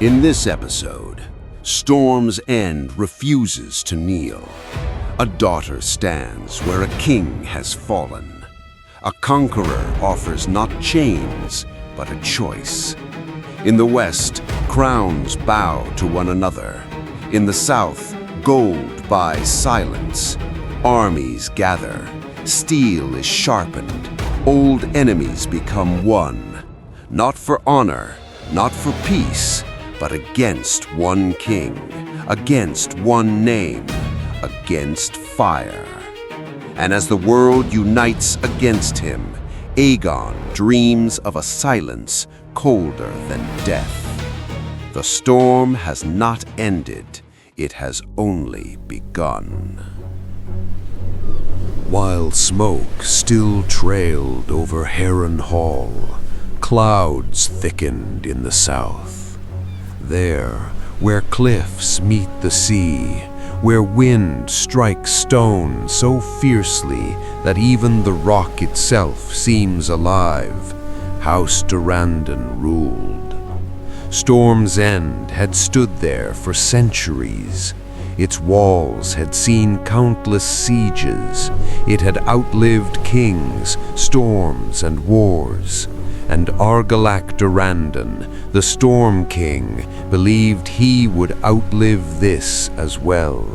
In this episode, Storm's End refuses to kneel. A daughter stands where a king has fallen. A conqueror offers not chains, but a choice. In the West, crowns bow to one another. In the South, gold buys silence. Armies gather. Steel is sharpened. Old enemies become one. Not for honor, not for peace, but against one king, against one name, against fire. And as the world unites against him, Aegon dreams of a silence colder than death. The storm has not ended, it has only begun. While smoke still trailed over Heron Hall, clouds thickened in the south. There, where cliffs meet the sea, where wind strikes stone so fiercely that even the rock itself seems alive, House Durrandon ruled. Storm's End had stood there for centuries. Its walls had seen countless sieges. It had outlived kings, storms, and wars. And Argilac Durrandon, the Storm King, believed he would outlive this as well.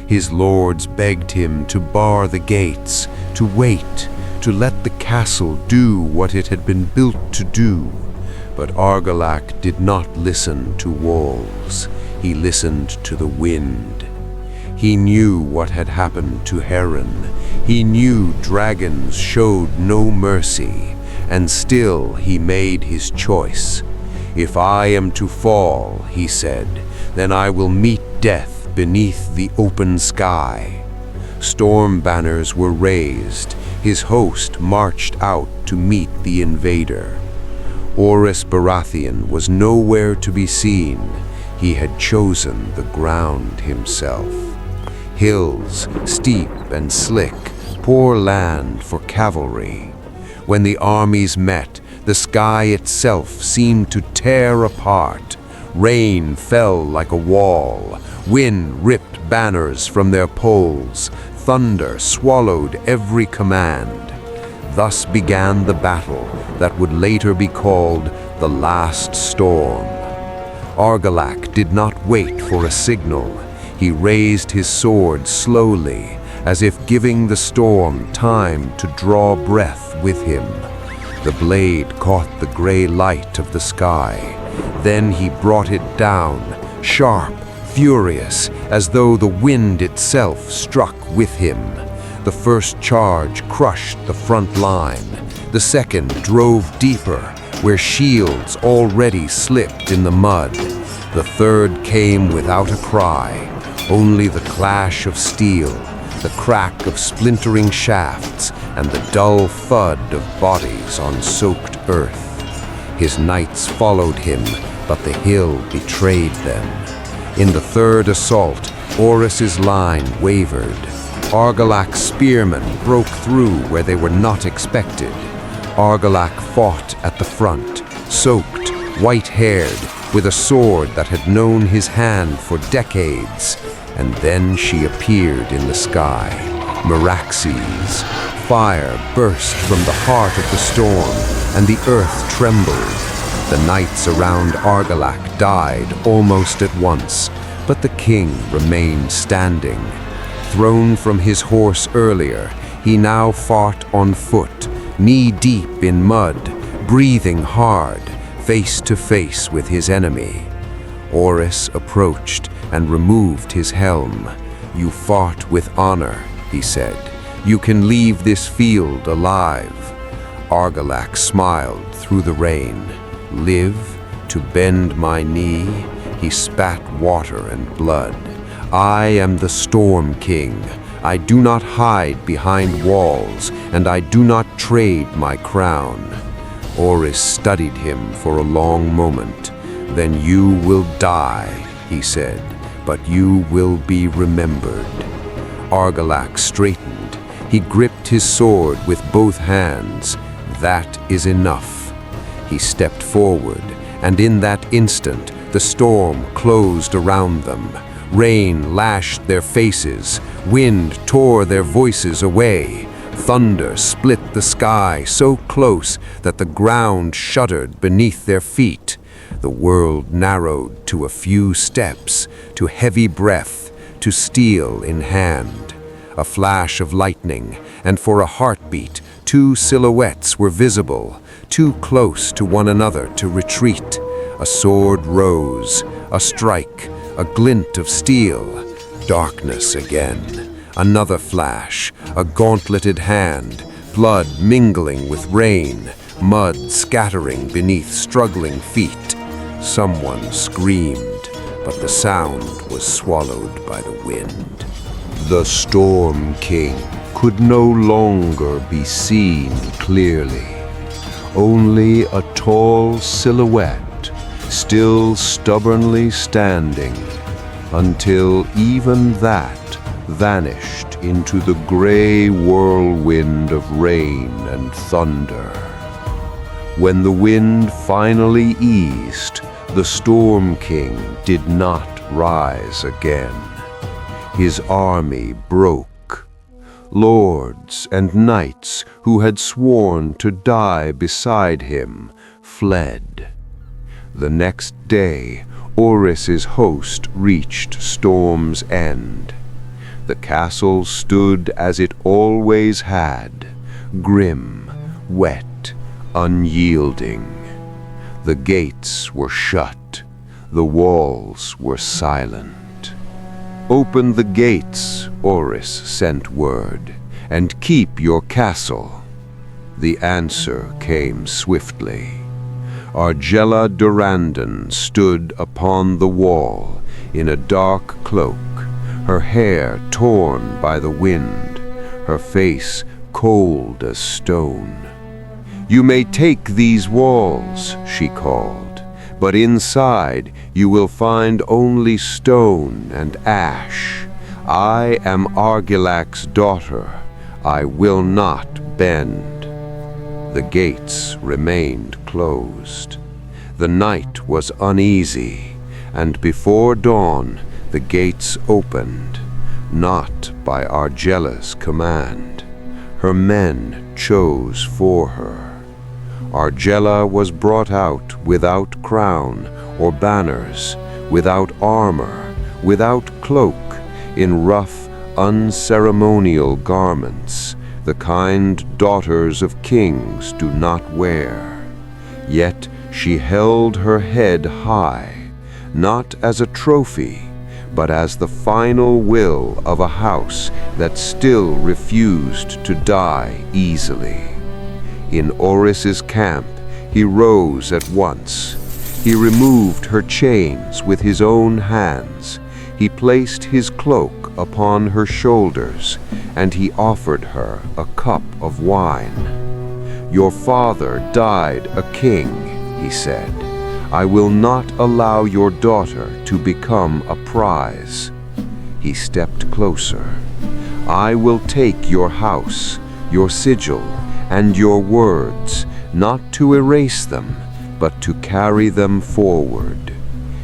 His lords begged him to bar the gates, to wait, to let the castle do what it had been built to do. But Argilac did not listen to walls. He listened to the wind. He knew what had happened to Heron. He knew dragons showed no mercy. And still he made his choice. If I am to fall, he said, then I will meet death beneath the open sky. Storm banners were raised. His host marched out to meet the invader. Orys Baratheon was nowhere to be seen. He had chosen the ground himself. Hills, steep and slick, poor land for cavalry. When the armies met, the sky itself seemed to tear apart. Rain fell like a wall. Wind ripped banners from their poles. Thunder swallowed every command. Thus began the battle that would later be called the Last Storm. Argilac did not wait for a signal. He raised his sword slowly, as if giving the storm time to draw breath with him. The blade caught the gray light of the sky. Then he brought it down, sharp, furious, as though the wind itself struck with him. The first charge crushed the front line. The second drove deeper, where shields already slipped in the mud. The third came without a cry, only the clash of steel, the crack of splintering shafts, and the dull thud of bodies on soaked earth. His knights followed him, but the hill betrayed them. In the third assault, Orys's line wavered. Argilac's spearmen broke through where they were not expected. Argilac fought at the front, soaked, white-haired, with a sword that had known his hand for decades. And then she appeared in the sky, Meraxes. Fire burst from the heart of the storm, and the earth trembled. The knights around Argilac died almost at once, but the king remained standing. Thrown from his horse earlier, he now fought on foot, knee-deep in mud, breathing hard, face to face with his enemy. Orys approached and removed his helm. "You fought with honor," he said. "You can leave this field alive." Argilac smiled through the rain. "Live to bend my knee?" He spat water and blood. "I am the Storm King. I do not hide behind walls, and I do not trade my crown." Orys studied him for a long moment. "Then you will die," he said, "but you will be remembered." Argilac straightened. He gripped his sword with both hands. "That is enough." He stepped forward, and in that instant, The storm closed around them. Rain lashed their faces. Wind tore their voices away. Thunder split the sky so close that the ground shuddered beneath their feet. The world narrowed to a few steps, to heavy breath, to steel in hand. A flash of lightning, and for a heartbeat, two silhouettes were visible, too close to one another to retreat. A sword rose, a strike, a glint of steel. Darkness again. Another flash, a gauntleted hand, blood mingling with rain, mud scattering beneath struggling feet. Someone screamed, but the sound was swallowed by the wind. The Storm King could no longer be seen clearly. Only a tall silhouette, still stubbornly standing, until even that vanished into the gray whirlwind of rain and thunder. When the wind finally eased, the Storm King did not rise again. His army broke. Lords and knights who had sworn to die beside him fled. The next day, Orys's host reached Storm's End. The castle stood as it always had, grim, wet, unyielding. The gates were shut, the walls were silent. "Open the gates," Orys sent word, "and keep your castle." The answer came swiftly. Argilac Durrandon stood upon the wall in a dark cloak, her hair torn by the wind, her face cold as stone. "You may take these walls," she called, "but inside you will find only stone and ash. I am Argilac's daughter. I will not bend." The gates remained closed. The night was uneasy, and before dawn the gates opened, not by Argilac's command. Her men chose for her. Argilac was brought out without crown or banners, without armor, without cloak, in rough, unceremonial garments, the kind daughters of kings do not wear. Yet she held her head high, not as a trophy, but as the final will of a house that still refused to die easily. In Orys's camp, he rose at once. He removed her chains with his own hands. He placed his cloak upon her shoulders, and he offered her a cup of wine. "Your father died a king," he said. "I will not allow your daughter to become a prize." He stepped closer. "I will take your house, your sigil, and your words, not to erase them, but to carry them forward."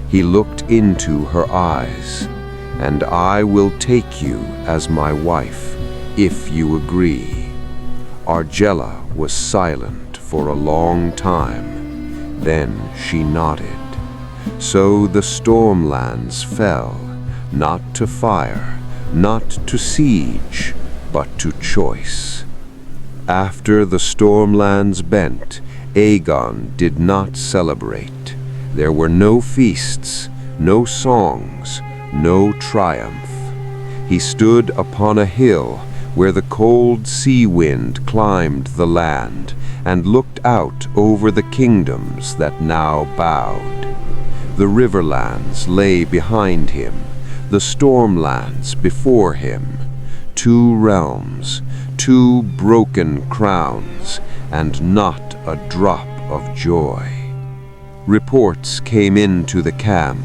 He looked into her eyes. "And I will take you as my wife, if you agree." Argilac was silent for a long time. Then she nodded. So the Stormlands fell, not to fire, not to siege, but to choice. After the Stormlands bent, Aegon did not celebrate. There were no feasts, no songs, no triumph. He stood upon a hill where the cold sea wind climbed the land and looked out over the kingdoms that now bowed. The Riverlands lay behind him, the Stormlands before him. Two realms, two broken crowns, and not a drop of joy. Reports came into the camp.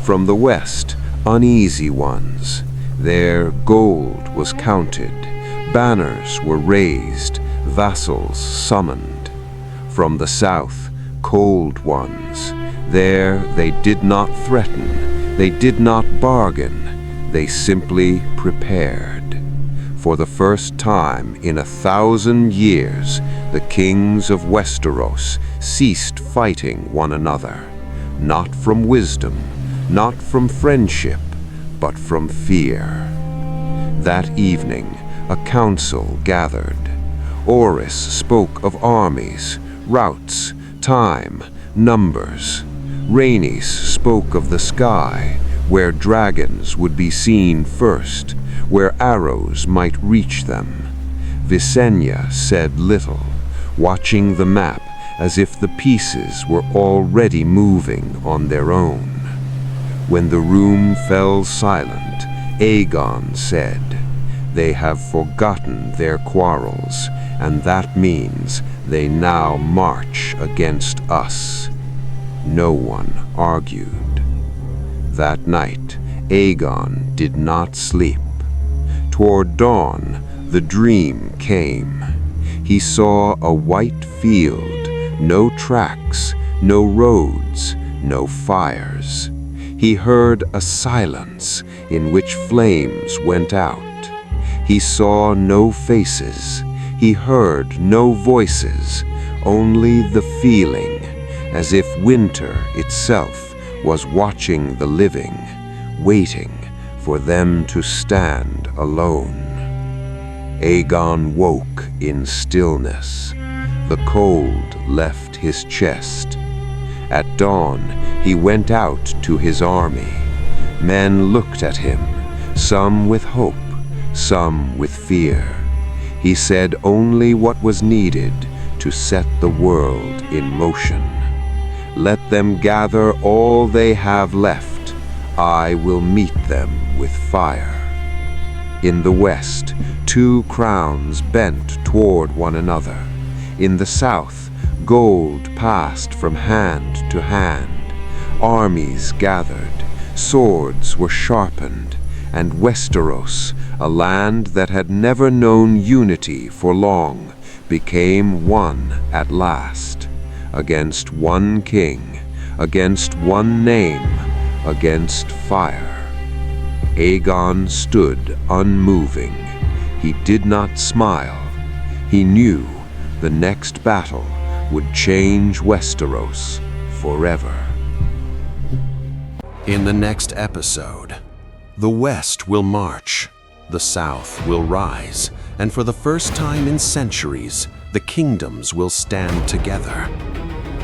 From the west, uneasy ones. There gold was counted, banners were raised, vassals summoned. From the south, cold ones. There they did not threaten, they did not bargain, they simply prepared. For the first time in 1,000 years, the kings of Westeros ceased fighting one another, not from wisdom, not from friendship, but from fear. That evening, a council gathered. Orys spoke of armies, routes, time, numbers. Rhaenys spoke of the sky, where dragons would be seen first, where arrows might reach them. Visenya said little, watching the map as if the pieces were already moving on their own. When the room fell silent, Aegon said, "They have forgotten their quarrels, and that means they now march against us." No one argued. That night, Aegon did not sleep. Toward dawn, the dream came. He saw a white field, no tracks, no roads, no fires. He heard a silence in which flames went out. He saw no faces. He heard no voices, only the feeling, as if winter itself was watching the living, waiting for them to stand alone. Aegon woke in stillness. The cold left his chest. At dawn, he went out to his army. Men looked at him, some with hope, some with fear. He said only what was needed to set the world in motion. Let them gather all they have left. I will meet them with fire. In the west, two crowns bent toward one another. In the south, gold passed from hand to hand. Armies gathered, swords were sharpened, and Westeros, a land that had never known unity for long, became one at last. Against one king, against one name, against fire. Aegon stood unmoving. He did not smile. He knew the next battle would change Westeros forever. In the next episode, the West will march, the South will rise, and for the first time in centuries, the kingdoms will stand together.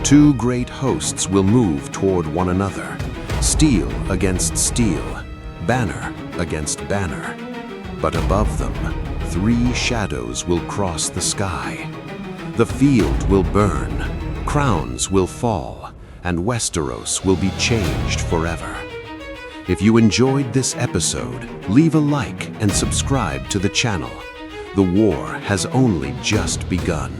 Two great hosts will move toward one another, steel against steel, banner against banner. But above them, three shadows will cross the sky. The field will burn, crowns will fall, and Westeros will be changed forever. If you enjoyed this episode, leave a like and subscribe to the channel. The war has only just begun.